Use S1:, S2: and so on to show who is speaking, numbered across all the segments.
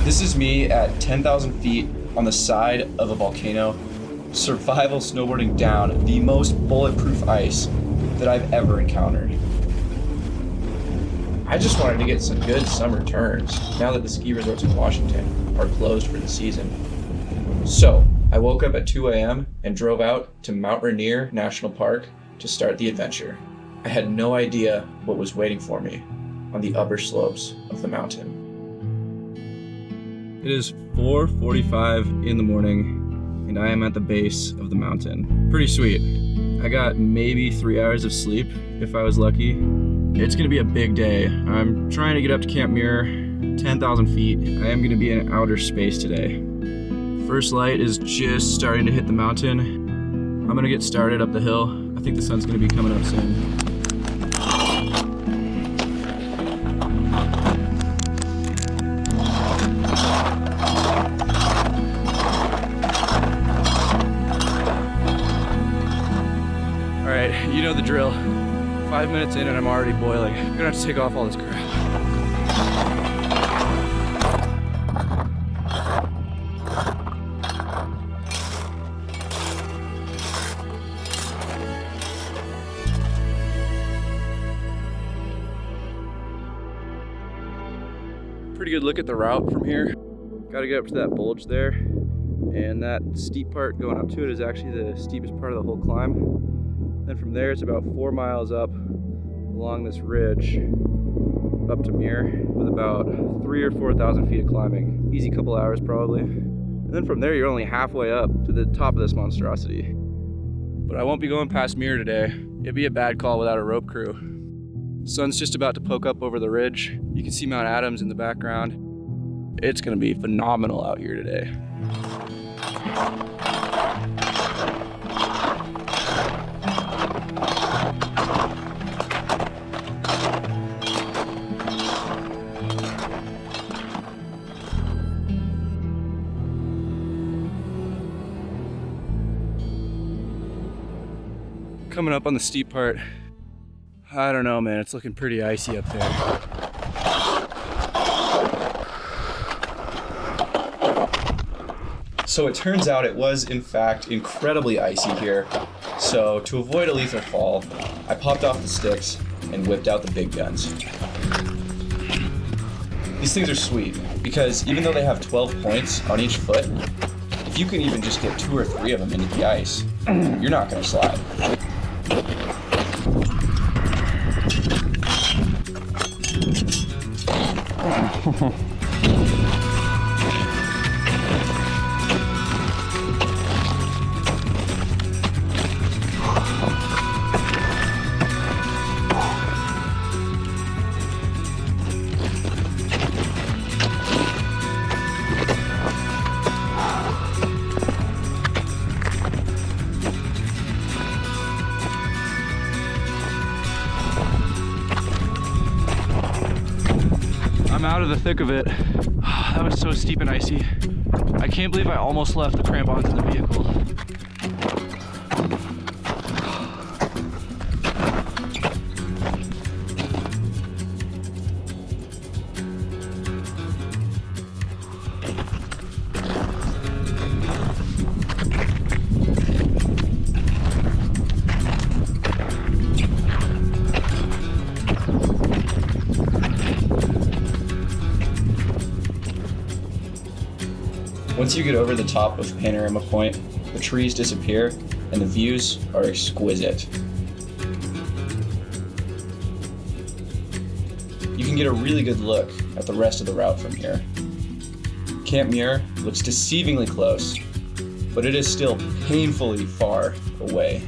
S1: This is me at 10,000 feet on the side of a volcano, survival snowboarding down the most bulletproof ice that I've ever encountered. I just wanted to get some good summer turns now that the ski resorts in Washington are closed for the season. So I woke up at 2 a.m. and drove out to Mount Rainier National Park to start the adventure. I had no idea what was waiting for me on the upper slopes of the mountain. It is 4:45 in the morning and I am at the base of the mountain. Pretty sweet. I got maybe 3 hours of sleep if I was lucky. It's gonna be a big day. I'm trying to get up to Camp Muir, 10,000 feet. I am gonna be in outer space today. First light is just starting to hit the mountain. I'm gonna get started up the hill. I think the sun's gonna be coming up soon. All right, you know the drill. 5 minutes in and I'm already boiling. I'm gonna have to take off all this crap. Pretty good look at the route from here. Gotta get up to that bulge there. And that steep part going up to it is actually the steepest part of the whole climb. Then from there, it's about 4 miles up along this ridge up to Muir with about 3,000 or 4,000 feet of climbing. Easy couple hours probably. And then from there, you're only halfway up to the top of this monstrosity. But I won't be going past Muir today. It'd be a bad call without a rope crew. Sun's just about to poke up over the ridge. You can see Mount Adams in the background. It's gonna be phenomenal out here today. Coming up on the steep part, I don't know, man, it's looking pretty icy up there. So it turns out it was, in fact, incredibly icy here. So to avoid a lethal fall, I popped off the sticks and whipped out the big guns. These things are sweet because even though they have 12 points on each foot, if you can even just get 2 or 3 of them into the ice, you're not gonna slide. I'm out of the thick of it. That was so steep and icy. I can't believe I almost left the crampons in the vehicle. Once you get over the top of Panorama Point, the trees disappear and the views are exquisite. You can get a really good look at the rest of the route from here. Camp Muir looks deceivingly close, but it is still painfully far away.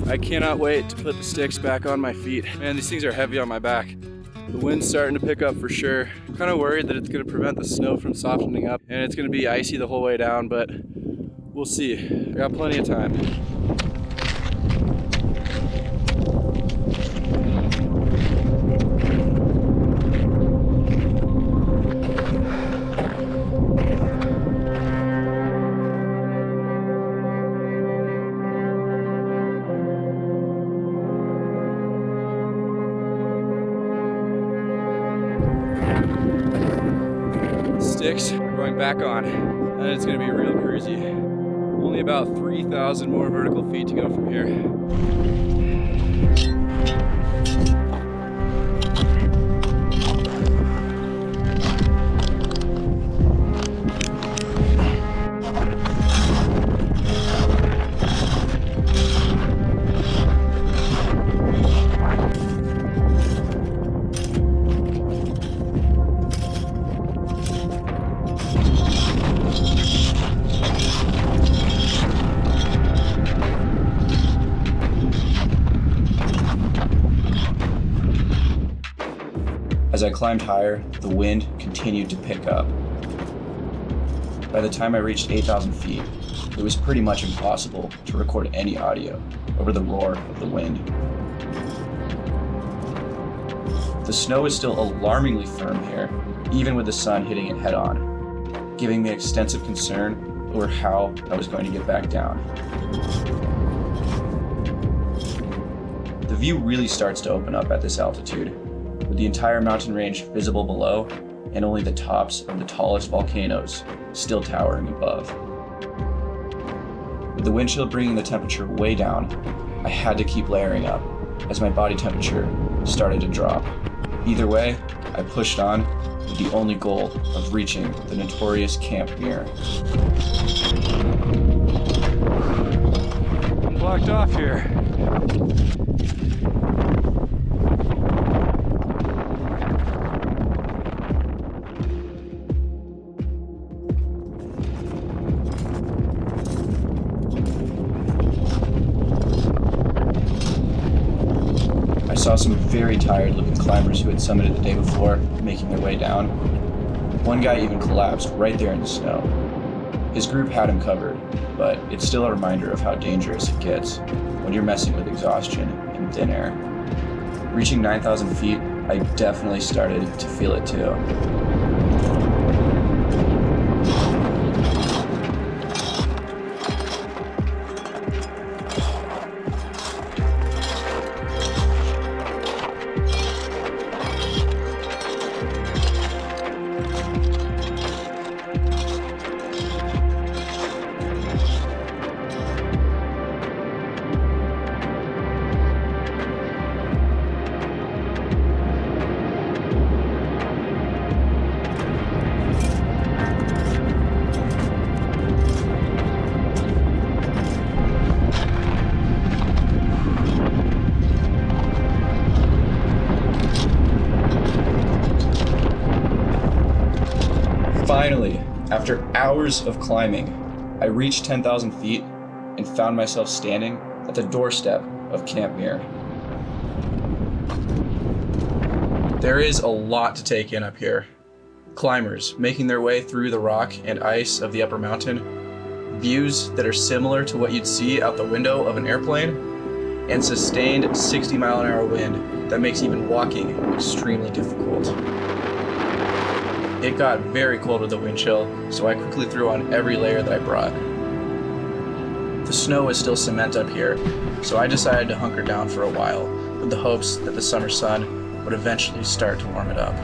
S1: I cannot wait to put the sticks back on my feet. Man, these things are heavy on my back. The wind's starting to pick up for sure. I'm kind of worried that it's going to prevent the snow from softening up and it's going to be icy the whole way down, but we'll see. I got plenty of time. Sticks are going back on, and it's going to be real cruisy. Only about 3,000 more vertical feet to go from here. As I climbed higher, the wind continued to pick up. By the time I reached 8,000 feet, it was pretty much impossible to record any audio over the roar of the wind. The snow is still alarmingly firm here, even with the sun hitting it head on, giving me extensive concern over how I was going to get back down. The view really starts to open up at this altitude, with the entire mountain range visible below and only the tops of the tallest volcanoes still towering above. With the wind chill bringing the temperature way down, I had to keep layering up as my body temperature started to drop. Either way, I pushed on with the only goal of reaching the notorious Camp Muir. I'm blocked off here. I saw some very tired looking climbers who had summited the day before making their way down. One guy even collapsed right there in the snow. His group had him covered, but it's still a reminder of how dangerous it gets when you're messing with exhaustion in thin air. Reaching 9,000 feet, I definitely started to feel it too. Finally, after hours of climbing, I reached 10,000 feet and found myself standing at the doorstep of Camp Muir. There is a lot to take in up here. Climbers making their way through the rock and ice of the upper mountain, views that are similar to what you'd see out the window of an airplane, and sustained 60-mile-an-hour wind that makes even walking extremely difficult. It got very cold with the wind chill, so I quickly threw on every layer that I brought. The snow is still cement up here, so I decided to hunker down for a while, with the hopes that the summer sun would eventually start to warm it up.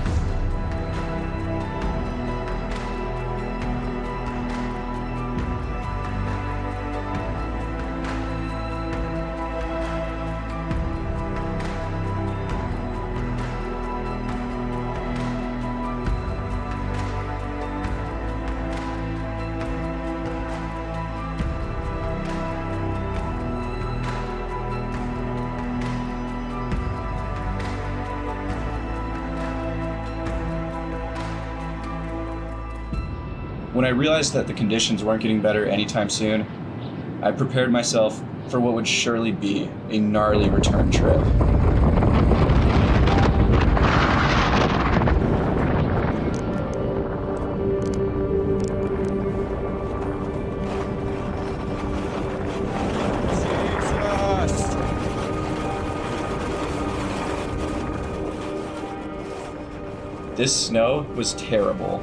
S1: When I realized that the conditions weren't getting better anytime soon, I prepared myself for what would surely be a gnarly return trip. This snow was terrible.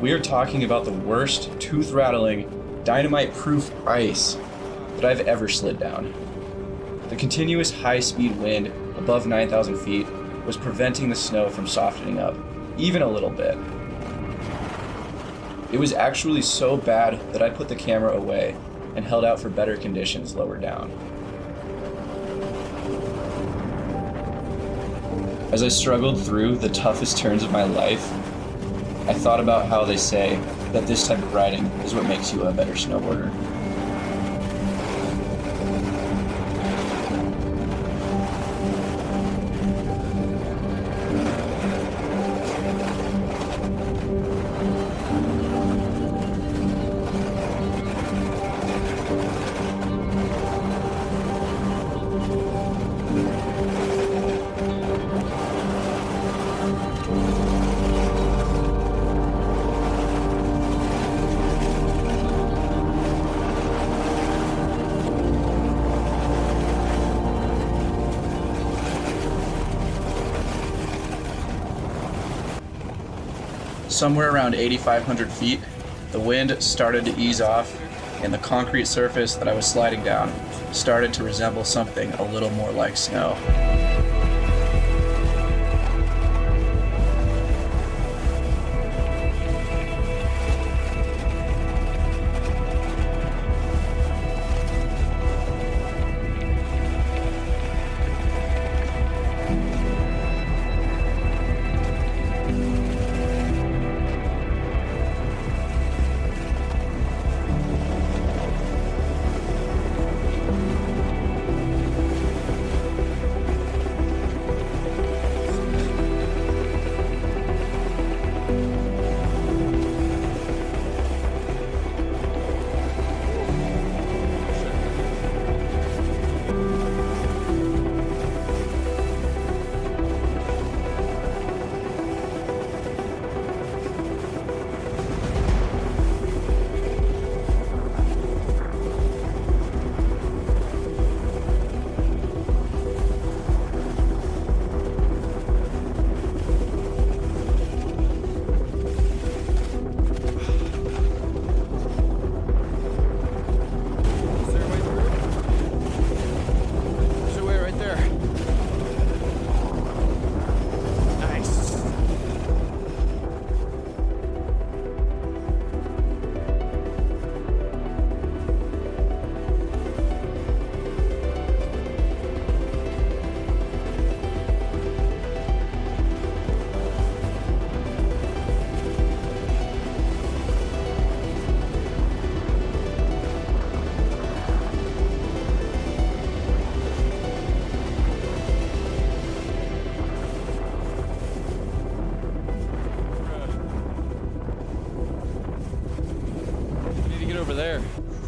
S1: We are talking about the worst, tooth-rattling, dynamite-proof ice that I've ever slid down. The continuous high-speed wind above 9,000 feet was preventing the snow from softening up, even a little bit. It was actually so bad that I put the camera away and held out for better conditions lower down. As I struggled through the toughest turns of my life, I thought about how they say that this type of riding is what makes you a better snowboarder. Somewhere around 8,500 feet, the wind started to ease off, and the concrete surface that I was sliding down started to resemble something a little more like snow.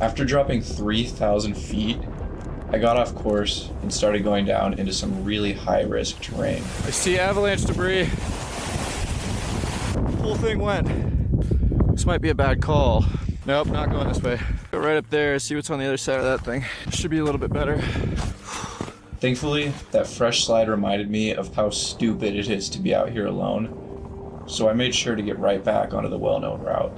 S1: After dropping 3,000 feet, I got off course and started going down into some really high-risk terrain.
S2: I see avalanche debris. The whole thing went. This might be a bad call. Nope, not going this way. Go right up there, see what's on the other side of that thing. Should be a little bit better.
S1: Thankfully, that fresh slide reminded me of how stupid it is to be out here alone, so I made sure to get right back onto the well-known route.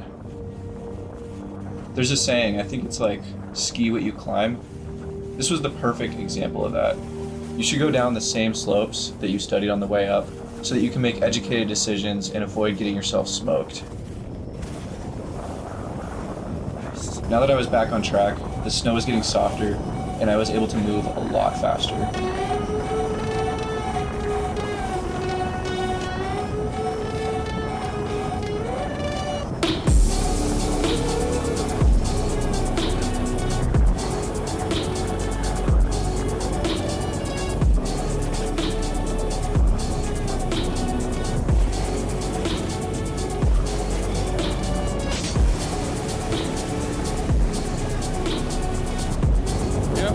S1: There's a saying, I think it's like, ski what you climb. This was the perfect example of that. You should go down the same slopes that you studied on the way up so that you can make educated decisions and avoid getting yourself smoked. Now that I was back on track, the snow was getting softer and I was able to move a lot faster.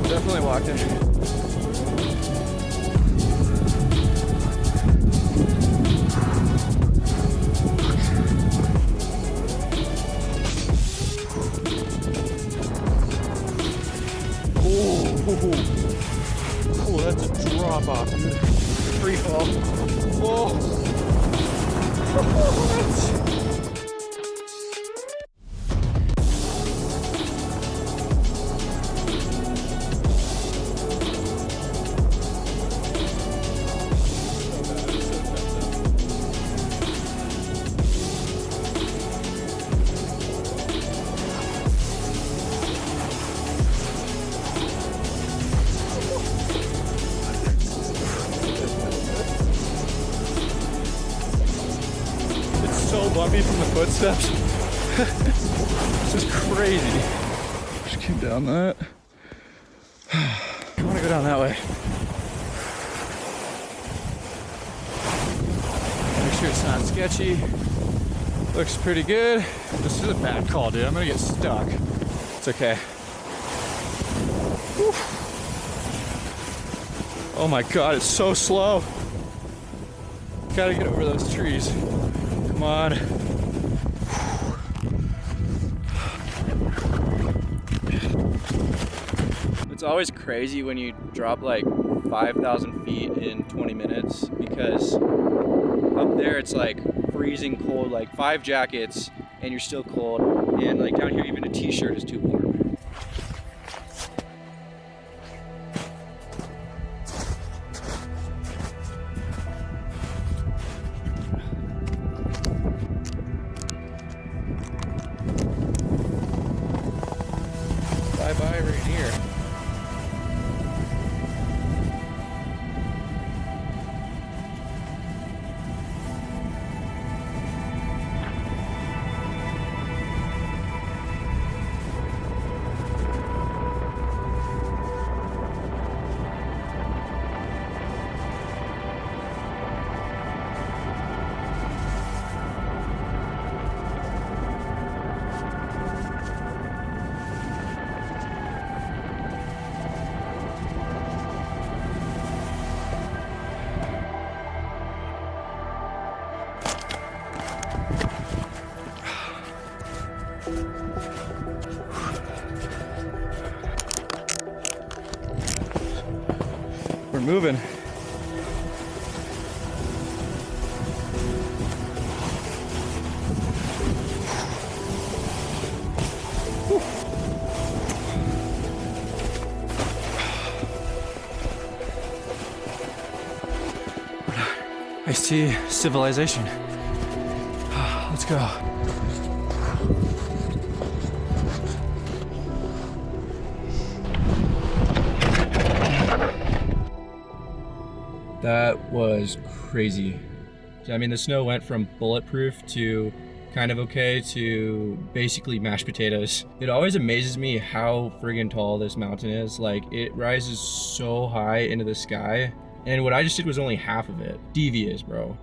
S2: Definitely walked in. So bumpy from the footsteps. This is crazy. Just came down that. I want to go down that way. Make sure it's not sketchy. Looks pretty good. This is a bad call, dude. I'm gonna get stuck. It's okay. Whew. Oh my God, it's so slow. Gotta get over those trees. Come on.
S1: It's always crazy when you drop like 5,000 feet in 20 minutes because up there it's like freezing cold, like 5 jackets and you're still cold, and like down here even a t-shirt is too warm.
S2: Bye-bye Rainier. We're moving. Iced tea civilization. Let's go.
S1: That was crazy. I mean, the snow went from bulletproof to kind of okay to basically mashed potatoes. It always amazes me how friggin' tall this mountain is. Like, it rises so high into the sky, and what I just did was only half of it. Devious, bro.